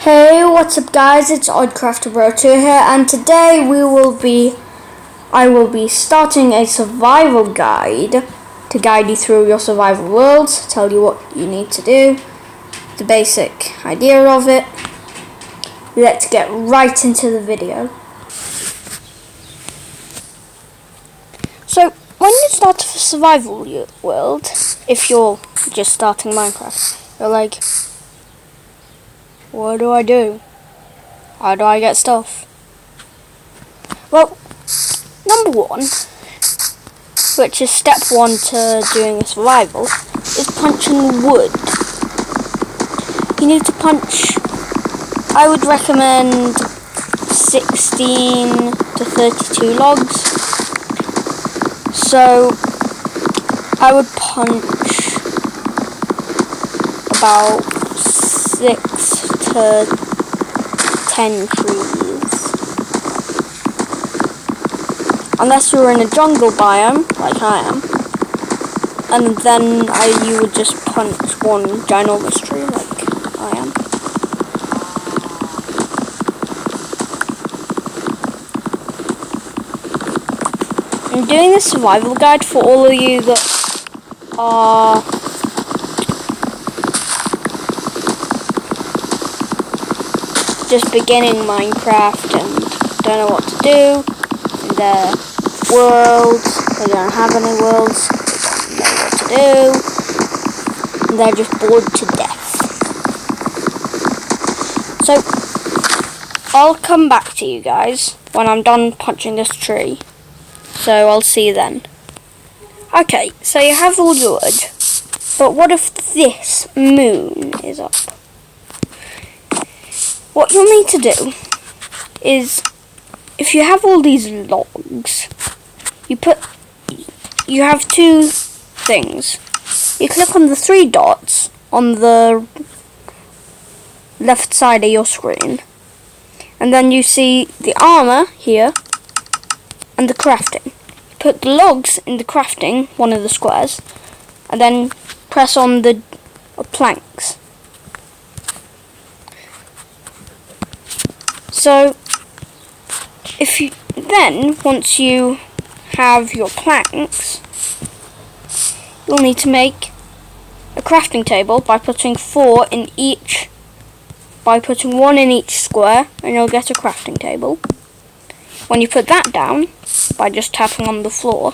Hey, what's up guys, it's OddCrafterBro2 here, and today I will be starting a survival guide to guide you through your survival worlds, tell you what you need to do, the basic idea of it. Let's get right into the video. So, when you start a survival world, if you're just starting Minecraft, you're like, what do I do? How do I get stuff? Well, number one, which is step one to doing a survival, is punching wood. You need to punch, I would recommend 16 to 32 logs. So, I would punch about 6 to 10 trees. Unless you're in a jungle biome, like I am, and then you would just punch one ginormous tree, like I am. I'm doing this survival guide for all of you that are just beginning Minecraft and don't know what to do in their worlds. They don't have any worlds, they don't know what to do, and they're just bored to death. So I'll come back to you guys when I'm done punching this tree, so I'll see you then. Okay, so you have all your wood, but what if this moon is up? What you'll need to do is, if you have all these logs, you have two things. You click on the 3 dots on the left side of your screen, and then you see the armor here and the crafting. Put the logs in the crafting, one of the squares, and then press on the planks. So, once you have your planks, you'll need to make a crafting table by putting 4 in each, by putting 1 in each square, and you'll get a crafting table. When you put that down, by just tapping on the floor,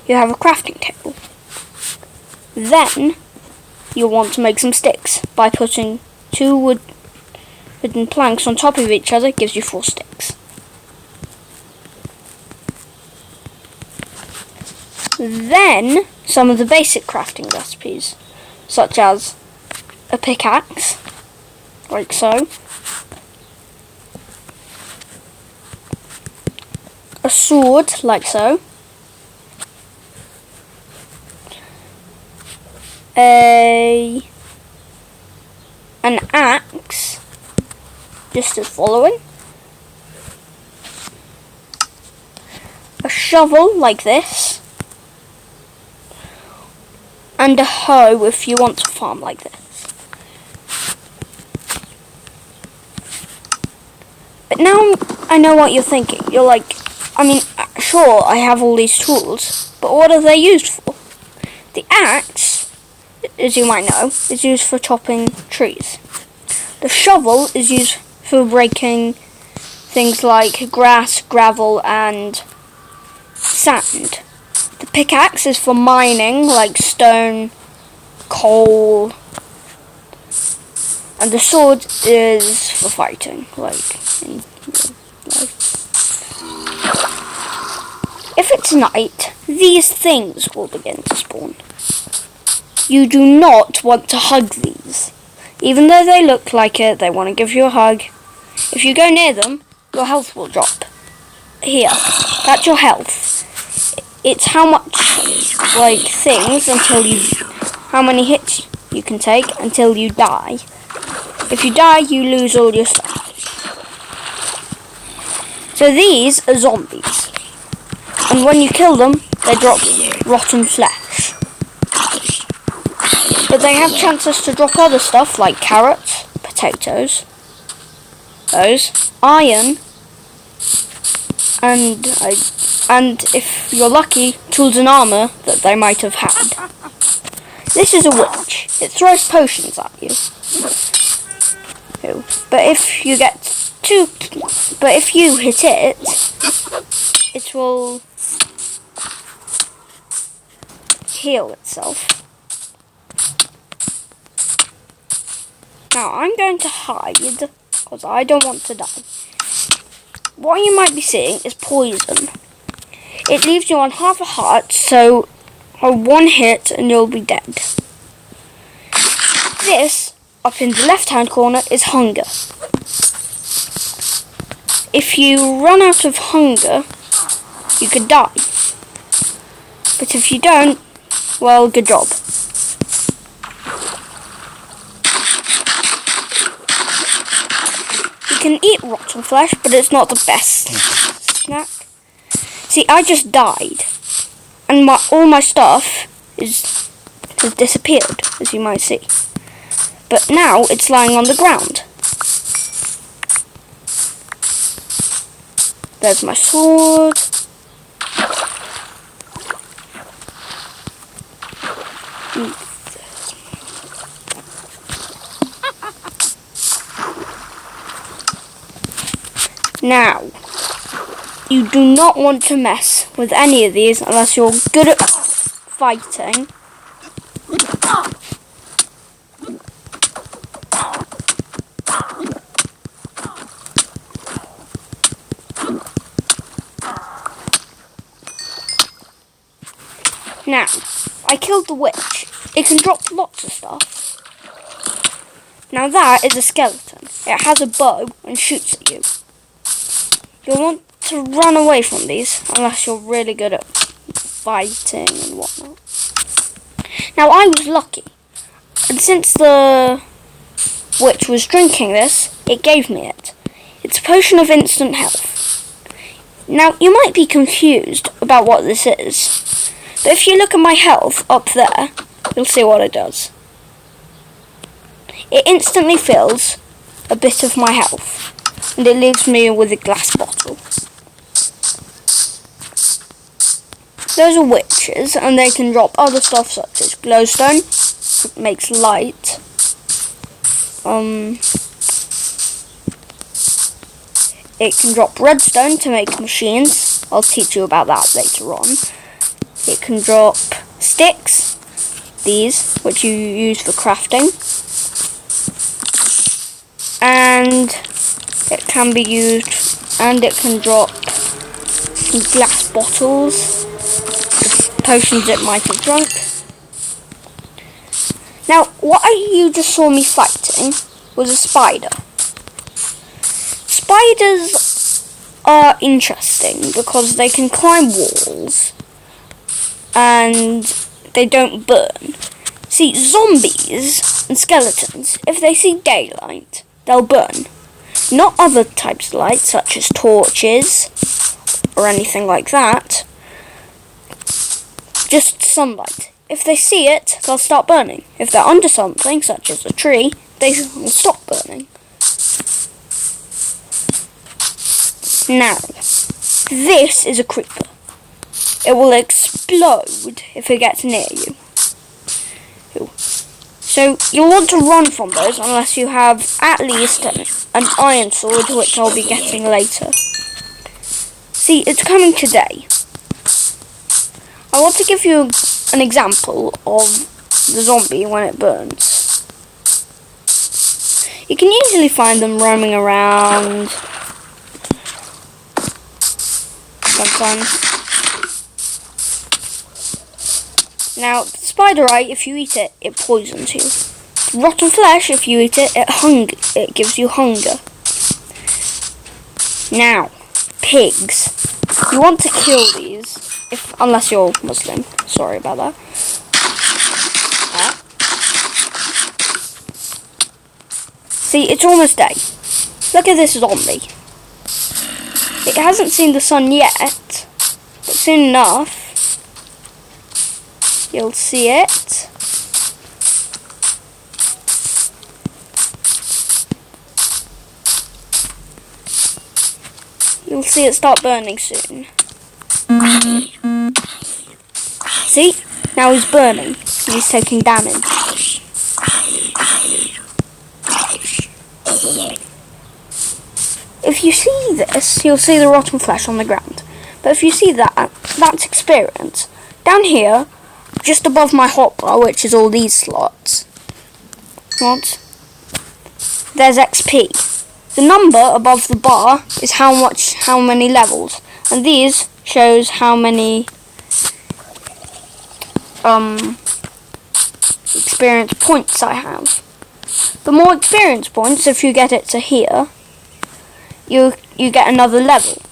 you have a crafting table. Then, you'll want to make some sticks by putting 2 wooden planks on top of each other. Gives you 4 sticks. Then, some of the basic crafting recipes, such as a pickaxe, like so, a sword, like so, an axe, just as following, a shovel like this, and a hoe if you want to farm like this. But now I know what you're thinking. You're like, sure, I have all these tools, but what are they used for? The axe, as you might know, is used for chopping trees. The shovel is used for breaking things like grass, gravel, and sand. The pickaxe is for mining, like stone, coal, and the sword is for fighting, If it's night, these things will begin to spawn. You do not want to hug these. Even though they look like it, they want to give you a hug. If you go near them, your health will drop. Here, that's your health. It's how much, things how many hits you can take until you die. If you die, you lose all your stuff. So these are zombies. And when you kill them, they drop rotten flesh. But they have chances to drop other stuff like carrots, potatoes, those iron, and if you're lucky, tools and armour that they might have had. This is a witch. It throws potions at you. But if you hit it, it will heal itself. Now I'm going to hide because I don't want to die. What you might be seeing is poison. It leaves you on half a heart, so one hit and you'll be dead. This, up in the left hand corner, is hunger. If you run out of hunger, you could die. But if you don't, well, good job. You can eat rotten flesh, but it's not the best snack. See, I just died, and all my stuff has disappeared, as you might see. But now it's lying on the ground. There's my sword. Now, you do not want to mess with any of these unless you're good at fighting. Now, I killed the witch. It can drop lots of stuff. Now that is a skeleton. It has a bow and shoots at you. You'll want to run away from these unless you're really good at fighting and whatnot. Now I was lucky, and since the witch was drinking this, it gave me it. It's a potion of instant health. Now you might be confused about what this is, but if you look at my health up there, you'll see what it does. It instantly fills a bit of my health, and it leaves me with a glass bottle. Those are witches, and they can drop other stuff such as glowstone, it makes light. It can drop redstone to make machines. I'll teach you about that later on. It can drop sticks, these, which you use for crafting. And it can be used, and it can drop some glass bottles, the potions it might have drunk. Now, what you just saw me fighting was a spider. Spiders are interesting because they can climb walls and they don't burn. See, zombies and skeletons, if they see daylight, they'll burn. Not other types of light, such as torches or anything like that. Just sunlight. If they see it, they'll start burning. If they're under something, such as a tree, they will stop burning. Now, this is a creeper. It will explode if it gets near you. So you'll want to run from those unless you have at least an iron sword, which I'll be getting later. See, it's coming today. I want to give you an example of the zombie when it burns. You can usually find them roaming around sometimes. Now, spider eye, if you eat it, it poisons you. Rotten flesh, if you eat it, it gives you hunger. Now, pigs. You want to kill these, unless you're Muslim. Sorry about that. See, it's almost day. Look at this zombie. It hasn't seen the sun yet, but soon enough, you'll see it. you'll see it start burning soon. See? Now he's burning. He's taking damage. If you see this, you'll see the rotten flesh on the ground. But if you see that, that's experience. Down here, just above my hotbar, which is all these slots, there's XP. The number above the bar is how many levels, and these shows how many experience points I have. The more experience points, if you get it to here, you get another level.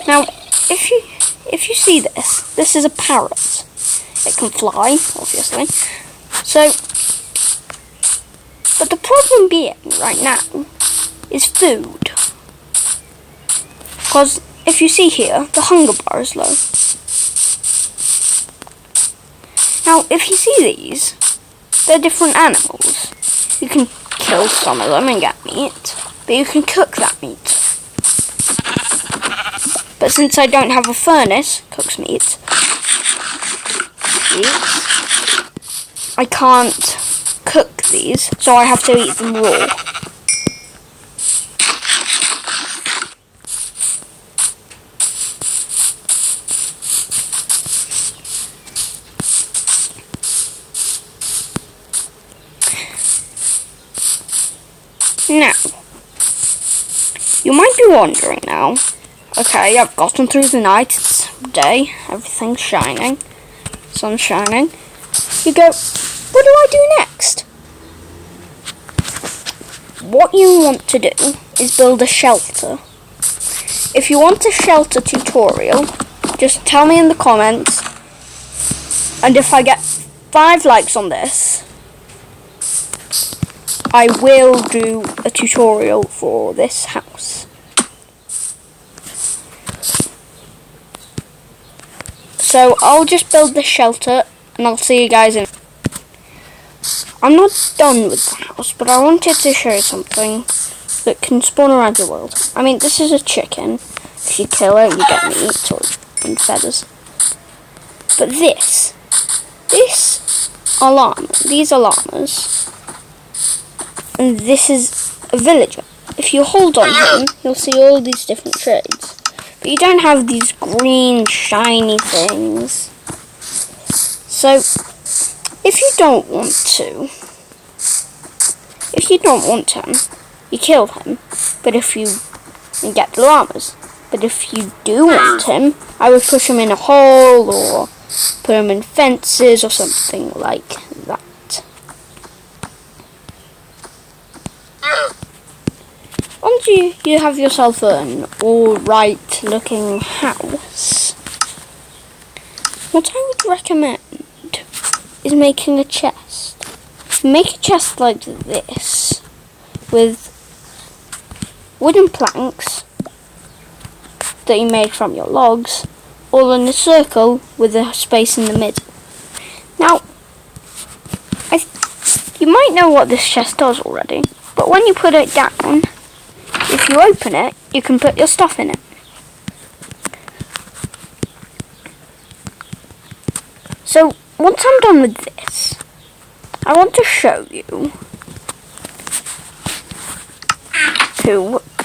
Now, if you see this is a parrot. It can fly, obviously. So, but the problem being right now is food. Because if you see here, the hunger bar is low. Now, if you see these, they're different animals. You can kill some of them and get meat, but you can cook that meat. But since I don't have a furnace, cooks meat, I can't cook these, so I have to eat them raw. Now, you might be wondering now, okay, I've gotten through the night, it's day, everything's shining, sun's shining. You go, what do I do next? What you want to do is build a shelter. If you want a shelter tutorial, just tell me in the comments, and if I get 5 likes on this, I will do a tutorial for this house. So I'll just build the shelter and I'll see you guys in. I'm not done with the house, but I wanted to show you something that can spawn around your world. I mean, this is a chicken. If you kill it, you get meat and feathers. But these are llamas. These are llamas. And this is a villager. If you hold on him, you'll see all these different shades. But you don't have these green, shiny things. So, if you don't want him, you kill him. But if you get the llamas. But if you do want him, I would push him in a hole or put him in fences or something like that. Once you have yourself an alright looking house, what I would recommend is making a chest. Make a chest like this with wooden planks that you made from your logs, all in a circle with a space in the middle. Now, you might know what this chest does already, but when you put it down, if you open it, you can put your stuff in it. So, once I'm done with this, I want to show you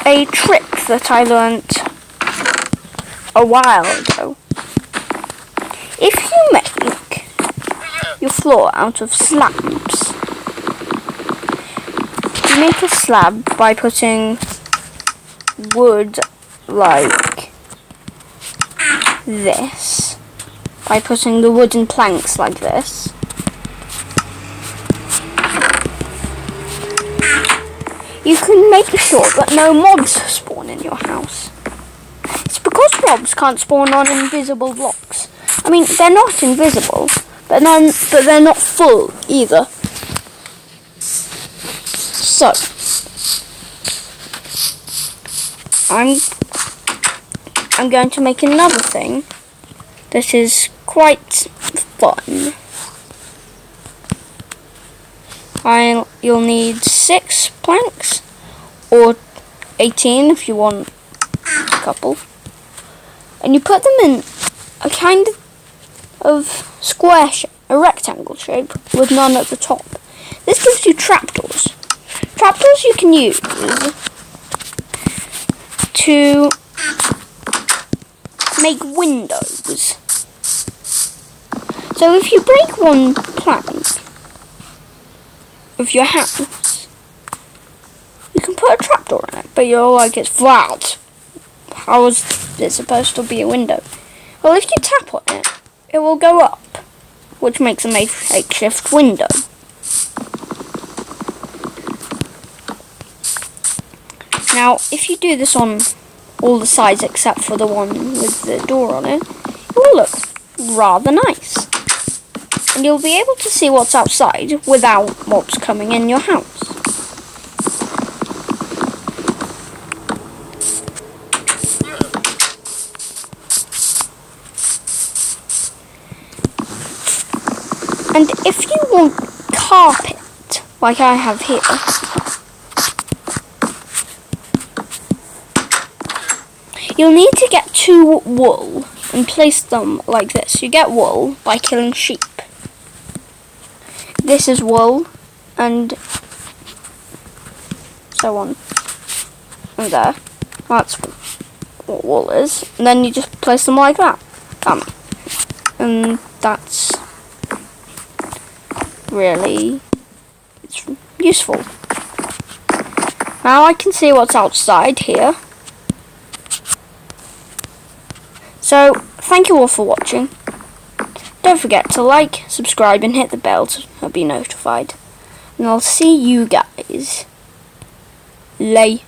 a trick that I learnt a while ago. If you make your floor out of slabs, you make a slab by putting wood like this, by putting the wooden planks like this. You can make sure that no mobs spawn in your house. It's because mobs can't spawn on invisible blocks. I mean, they're not invisible, but they're not full either. So, I'm going to make another thing that is quite fun. You'll need 6 planks, or 18 if you want a couple. And you put them in a kind of square shape, a rectangle shape, with none at the top. This gives you trapdoors. Trapdoors you can use to make windows. So if you break one plank of your house, you can put a trapdoor in it, but you're like, it's flat. How is it supposed to be a window? Well, if you tap on it, it will go up, which makes a makeshift window. Now, if you do this on all the sides except for the one with the door on it, it will look rather nice. And you'll be able to see what's outside without mobs coming in your house. And if you want carpet, like I have here, you'll need to get 2 wool and place them like this. You get wool by killing sheep. This is wool, and so on. And there. That's what wool is. And then you just place them like that. And that's really useful. Now I can see what's outside here. So, thank you all for watching. Don't forget to like, subscribe and hit the bell to be notified. And I'll see you guys later.